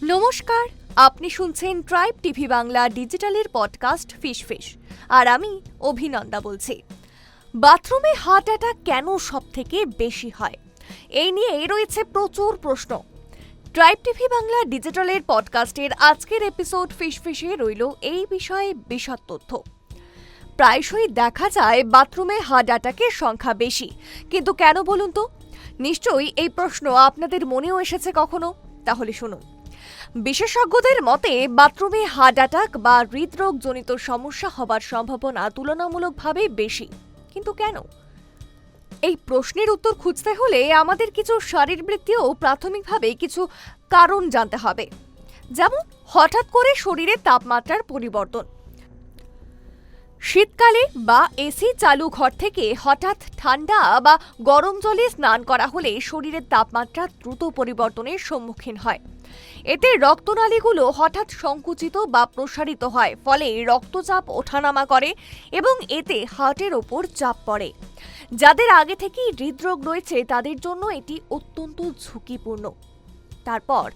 নমস্কার, আপনি শুনছেন ট্রাইব টিভি বাংলা ডিজিটালের পডকাস্ট ফিশ। আর আমি অভিনন্দা বলছি। বাথরুমে হার্ট অ্যাটাক কেন সবথেকে বেশি হয়, এই নিয়ে রয়েছে প্রচুর প্রশ্ন। ট্রাইব টিভি বাংলা ডিজিটালের পডকাস্টের আজকের এপিসোড ফিশে রইল এই বিষয়ে বিশদ তথ্য। প্রায়শই দেখা যায় বাথরুমে হার্ট অ্যাটাকের সংখ্যা বেশি, কিন্তু কেন বলুন তো? নিশ্চয়ই এই প্রশ্ন আপনাদের মনেও এসেছে কখনো। তাহলে শুনুন। বিশেষজ্ঞদের মতে বাথরুমে হার্ট অ্যাটাক বা হৃদরোগজনিত সমস্যা হবার সম্ভাবনা তুলনামূলকভাবে বেশি। কিন্তু কেন? এই প্রশ্নের উত্তর খুঁজতে হলে আমাদের কিছু শারীরবৃত্তীয় প্রাথমিকভাবে কিছু কারণ জানতে হবে। যেমন হঠাৎ করে শরীরের তাপমাত্রার পরিবর্তন। শীতকালে বা এসি চালু ঘর থেকে হঠাৎ ঠান্ডা বা গরম জলে স্নান করা হলে শরীরের তাপমাত্রা দ্রুত পরিবর্তনের সম্মুখীন হয়। এতে রক্তনালীগুলো হঠাৎ সংকুচিত বা প্রসারিত হয়, ফলে রক্তচাপ ওঠানামা করে এবং এতে হার্টের ওপর চাপ পড়ে। যাদের আগে থেকেই হৃদরোগ রয়েছে তাদের জন্য এটি অত্যন্ত ঝুঁকিপূর্ণ। তারপর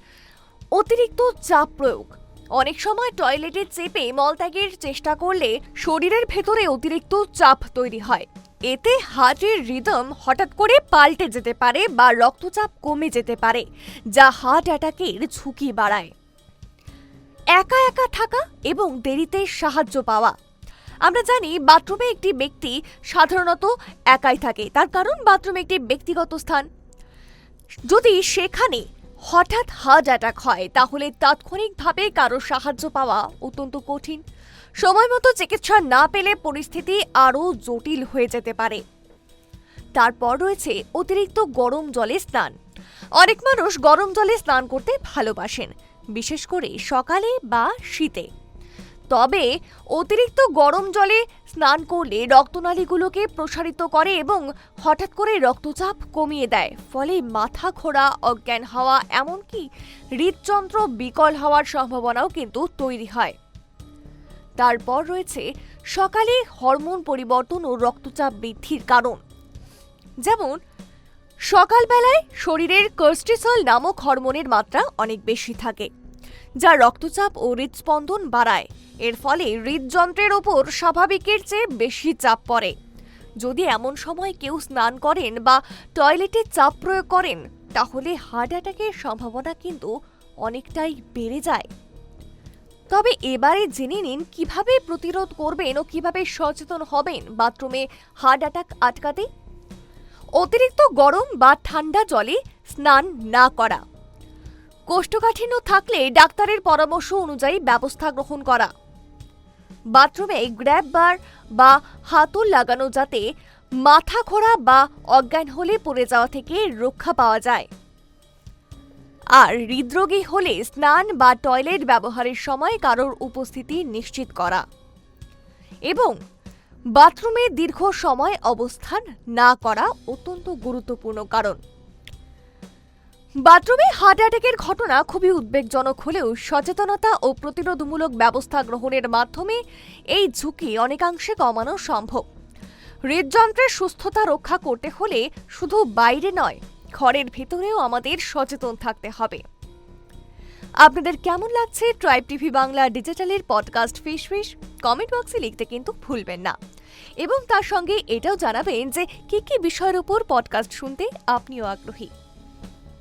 অতিরিক্ত চাপ প্রয়োগ। অনেক সময় টয়লেটে চেপে মলত্যাগের চেষ্টা করলে শরীরের ভেতরে অতিরিক্ত চাপ তৈরি হয়। এতে হার্টের রিদম হঠাৎ করে পাল্টে যেতে পারে বা রক্তচাপ কমে যেতে পারে, যা হার্ট অ্যাটাকের ঝুঁকি বাড়ায়। একা একা থাকা এবং দেরিতে সাহায্য পাওয়া। আমরা জানি বাথরুমে একটি ব্যক্তি সাধারণত একাই থাকে, তার কারণ বাথরুম একটি ব্যক্তিগত স্থান। যদি সেখানে হঠাৎ হার্ট অ্যাটাক হয় তাহলে তাৎক্ষণিকভাবে কারো সাহায্য পাওয়া অত্যন্ত কঠিন। সময় মতো চিকিৎসা না পেলে পরিস্থিতি আরও জটিল হয়ে যেতে পারে। তারপর রয়েছে অতিরিক্ত গরম জলে স্নান। অনেক মানুষ গরম জলে স্নান করতে ভালোবাসেন, বিশেষ করে সকালে বা শীতে। তবে অতিরিক্ত গরম জলে স্নান করলে রক্তনালীগুলোকে প্রসারিত করে এবং হঠাৎ করে রক্তচাপ কমিয়ে দেয়, ফলে মাথা ঘোরা, অজ্ঞান হওয়া, এমনকি হৃদযন্ত্র বিকল হওয়ার সম্ভাবনাও কিন্তু তৈরি হয়। তারপর রয়েছে সকালে হরমোন পরিবর্তন ও রক্তচাপ বৃদ্ধির কারণ। যেমন সকালবেলায় শরীরের কর্টিসল নামক হরমোনের মাত্রা অনেক বেশি থাকে, যা রক্তচাপ ও হৃদস্পন্দন বাড়ায়। এর ফলে হৃদযন্ত্রের ওপর স্বাভাবিকের চেয়ে বেশি চাপ পড়ে। যদি এমন সময় কেউ স্নান করেন বা টয়লেটে চাপ প্রয়োগ করেন তাহলে হার্ট অ্যাটাকের সম্ভাবনা কিন্তু অনেকটাই বেড়ে যায়। তবে এবারে জেনে নিন কিভাবে প্রতিরোধ করবেন ও কিভাবে সচেতন হবেন বাথরুমে হার্ট অ্যাটাক আটকাতে। অতিরিক্ত গরম বা ঠান্ডা জলে স্নান না করা। কোষ্ঠকাঠিন্য থাকলে ডাক্তারের পরামর্শ অনুযায়ী ব্যবস্থা গ্রহণ করা। বাথরুমে গ্র্যাব বার বা হাতল লাগানো, যাতে মাথা ঘোরা বা অজ্ঞান হলে পড়ে যাওয়া থেকে রক্ষা পাওয়া যায়। আর হৃদরোগী হলে স্নান বা টয়লেট ব্যবহারের সময় কারোর উপস্থিতি নিশ্চিত করা এবং বাথরুমে দীর্ঘ সময় অবস্থান না করা অত্যন্ত গুরুত্বপূর্ণ কারণ। বাথরুমে হার্ট অ্যাটাকের ঘটনা খুবই উদ্বেগজনক হলেও সচেতনতা ও প্রতিরোধমূলক ব্যবস্থা গ্রহণের মাধ্যমে এই ঝুঁকি অনেকাংশে কমানো সম্ভব। হৃদযন্ত্রের সুস্থতা রক্ষা করতে হলে শুধু বাইরে নয়, ঘরের ভেতরেও আমাদের সচেতন থাকতে হবে। আপনাদের কেমন লাগছে ট্রাইব টিভি বাংলা ডিজিটালের পডকাস্ট ফিশ? কমেন্ট বক্সে লিখতে কিন্তু ভুলবেন না এবং তার সঙ্গে এটাও জানাবেন যে কি কি বিষয়ের উপর পডকাস্ট শুনতে আপনিও আগ্রহী।